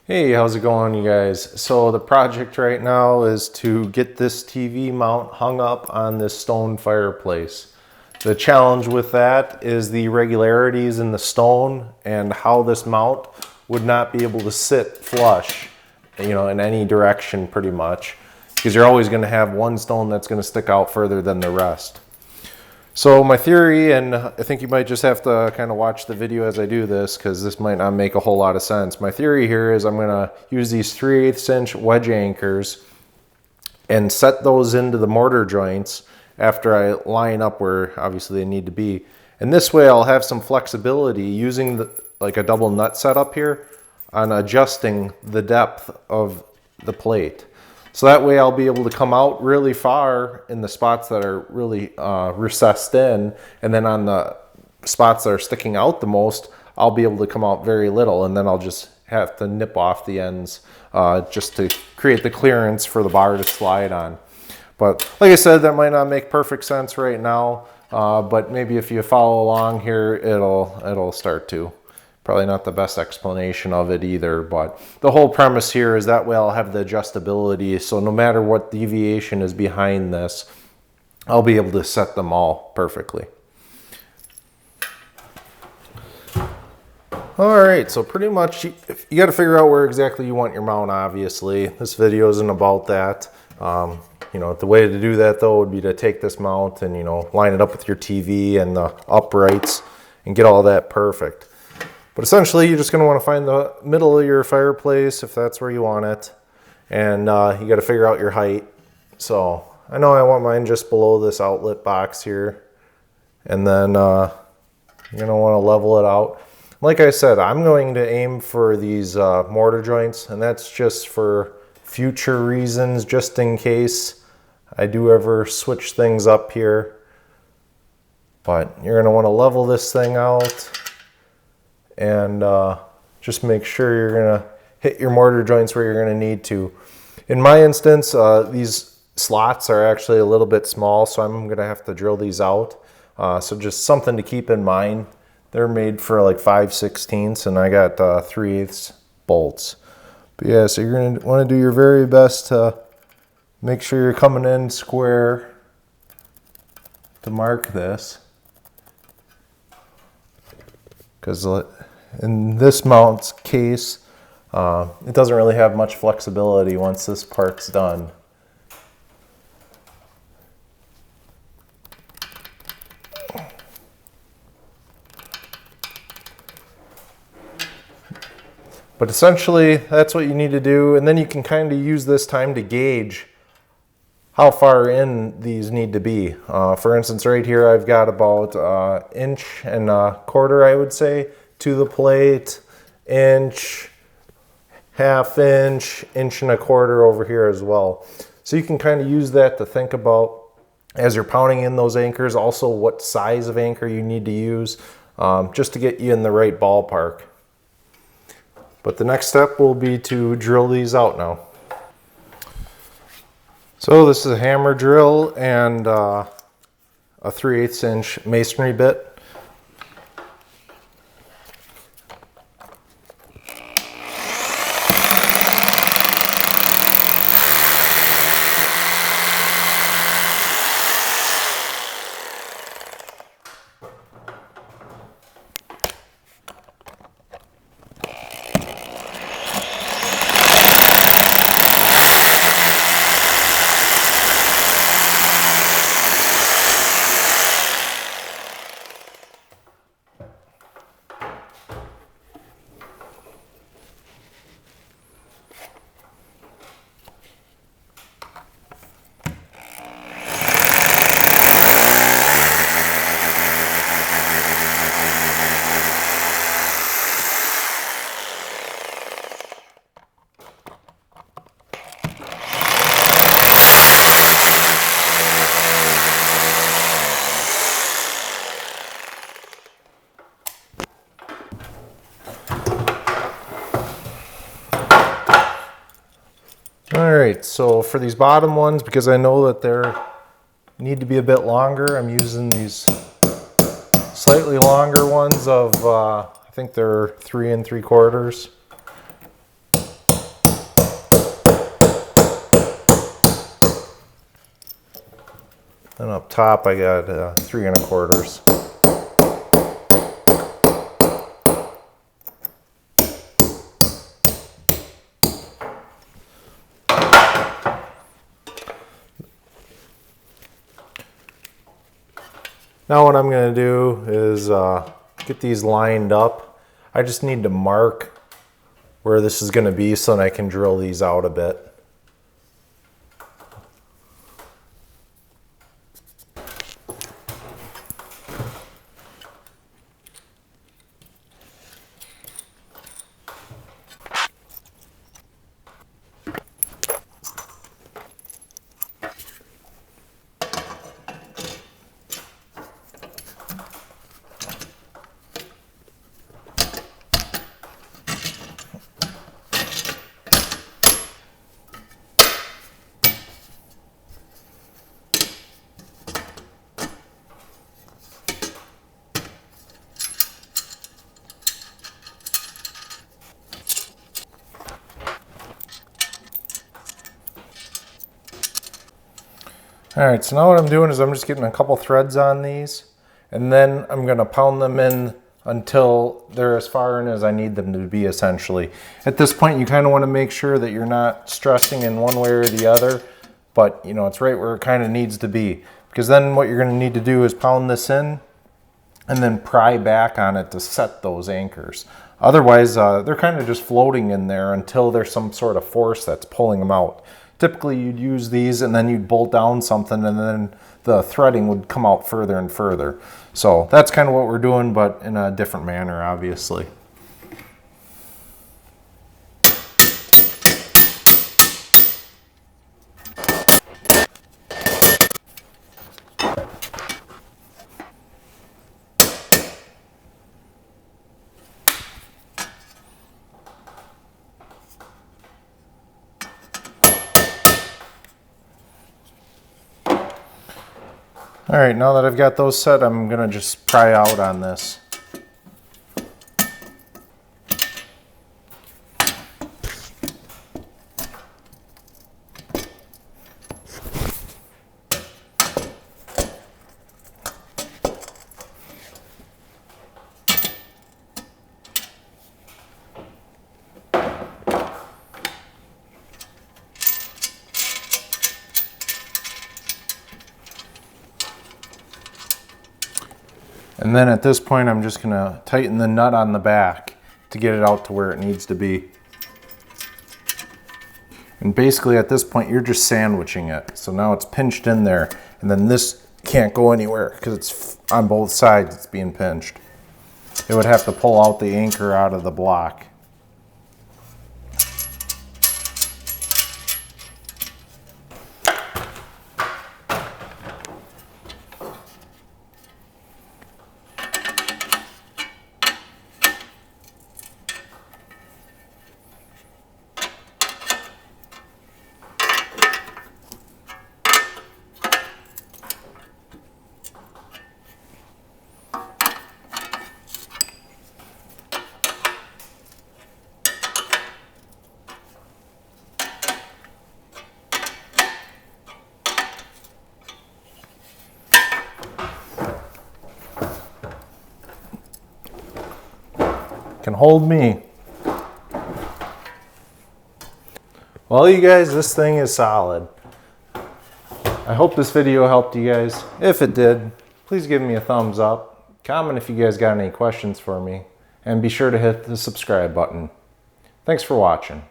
Hey, how's it going, you guys? So the project right now is to get this TV mount hung up on this stone fireplace. The challenge with that is the irregularities in the stone and how this mount would not be able to sit flush, in any direction pretty much, because you're always going to have one stone that's going to stick out further than the rest. So my theory, and I think you might just have to kind of watch the video as I do this because this might not make a whole lot of sense. My theory here is I'm going to use these 3/8 inch wedge anchors and set those into the mortar joints after I line up where obviously they need to be. And this way I'll have some flexibility using like a double nut setup here on adjusting the depth of the plate. So that way I'll be able to come out really far in the spots that are really recessed in, and then on the spots that are sticking out the most, I'll be able to come out very little, and then I'll just have to nip off the ends just to create the clearance for the bar to slide on. But like I said, that might not make perfect sense right now, but maybe if you follow along here, it'll start to. Probably not the best explanation of it either, but the whole premise here is that way I'll have the adjustability, so no matter what deviation is behind this, I'll be able to set them all perfectly. All right, so pretty much you got to figure out where exactly you want your mount, obviously. This video isn't about that. The way to do that though would be to take this mount and, line it up with your TV and the uprights and get all that perfect. But essentially, you're just going to want to find the middle of your fireplace if that's where you want it. And you got to figure out your height. So I know I want mine just below this outlet box here. And then you're going to want to level it out. Like I said, I'm going to aim for these mortar joints. And that's just for future reasons, just in case I do ever switch things up here. But you're going to want to level this thing out. And just make sure you're going to hit your mortar joints where you're going to need to. In my instance, these slots are actually a little bit small, so I'm going to have to drill these out. So just something to keep in mind. They're made for like 5/16, and I got 3/8 bolts. But yeah, so you're going to want to do your very best to make sure you're coming in square to mark this. Because in this mount's case, it doesn't really have much flexibility once this part's done. But essentially, that's what you need to do, and then you can kind of use this time to gauge how far in these need to be. For instance, right here I've got about 1.25 inches, I would say, to the plate, inch, 1/2 inch, 1.25 inches over here as well. So you can kind of use that to think about as you're pounding in those anchors, also what size of anchor you need to use, just to get you in the right ballpark. But the next step will be to drill these out now. So this is a hammer drill and a 3/8 inch masonry bit. All right, so for these bottom ones, because I know that they need to be a bit longer, I'm using these slightly longer ones of, I think they're 3 3/4. Then up top I got 3 1/4. Now what I'm going to do is get these lined up. I just need to mark where this is going to be so that I can drill these out a bit. All right, so now what I'm doing is I'm just getting a couple threads on these, and then I'm gonna pound them in until they're as far in as I need them to be, essentially. At this point, you kind of want to make sure that you're not stressing in one way or the other, but you know, it's right where it kind of needs to be. Because then what you're gonna need to do is pound this in and then pry back on it to set those anchors. Otherwise, they're kind of just floating in there until there's some sort of force that's pulling them out. Typically, you'd use these and then you'd bolt down something and then the threading would come out further and further. So that's kind of what we're doing, but in a different manner, obviously. All right, now that I've got those set, I'm gonna just pry out on this. And then at this point, I'm just gonna tighten the nut on the back to get it out to where it needs to be. And basically at this point, you're just sandwiching it. So now it's pinched in there, and then this can't go anywhere because it's on both sides, it's being pinched. It would have to pull out the anchor out of the block. Can hold me. Well, you guys, this thing is solid. I hope this video helped you guys. If it did, please give me a thumbs up. Comment if you guys got any questions for me. And be sure to hit the subscribe button. Thanks for watching.